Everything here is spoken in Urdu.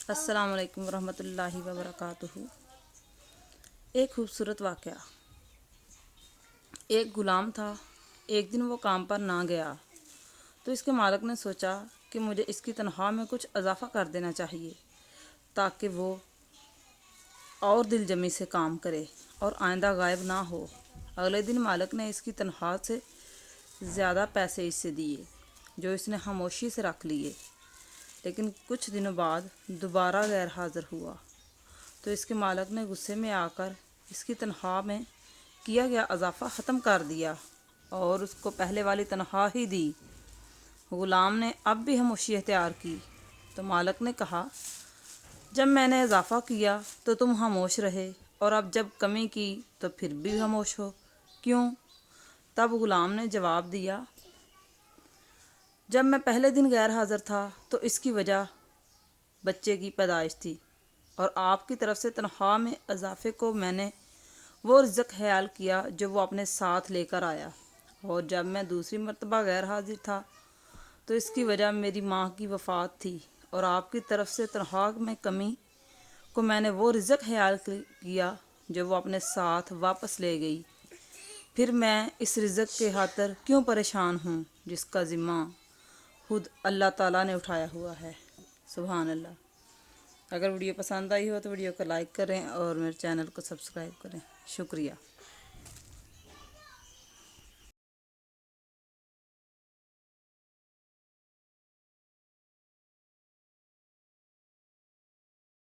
السلام علیکم ورحمۃ اللہ وبرکاتہ۔ ایک خوبصورت واقعہ۔ ایک غلام تھا۔ ایک دن وہ کام پر نہ گیا تو اس کے مالک نے سوچا کہ مجھے اس کی تنخواہ میں کچھ اضافہ کر دینا چاہیے تاکہ وہ اور دل جمی سے کام کرے اور آئندہ غائب نہ ہو۔ اگلے دن مالک نے اس کی تنخواہ سے زیادہ پیسے اس سے دیے جو اس نے خاموشی سے رکھ لیے، لیکن کچھ دنوں بعد دوبارہ غیر حاضر ہوا تو اس کے مالک نے غصے میں آ کر اس کی تنخواہ میں کیا گیا اضافہ ختم کر دیا اور اس کو پہلے والی تنخواہ ہی دی۔ غلام نے اب بھی خاموشی اختیار کی تو مالک نے کہا، جب میں نے اضافہ کیا تو تم خاموش رہے اور اب جب کمی کی تو پھر بھی خاموش ہو، کیوں؟ تب غلام نے جواب دیا، جب میں پہلے دن غیر حاضر تھا تو اس کی وجہ بچے کی پیدائش تھی، اور آپ کی طرف سے تنخواہ میں اضافے کو میں نے وہ رزق خیال کیا جو وہ اپنے ساتھ لے کر آیا، اور جب میں دوسری مرتبہ غیر حاضر تھا تو اس کی وجہ میری ماں کی وفات تھی، اور آپ کی طرف سے تنخواہ میں کمی کو میں نے وہ رزق خیال کیا جو وہ اپنے ساتھ واپس لے گئی۔ پھر میں اس رزق کے خاطر کیوں پریشان ہوں جس کا ذمہ خود اللہ تعالیٰ نے اٹھایا ہوا ہے۔ سبحان اللہ۔ اگر ویڈیو پسند آئی ہو تو ویڈیو کو لائک کریں اور میرے چینل کو سبسکرائب کریں۔ شکریہ۔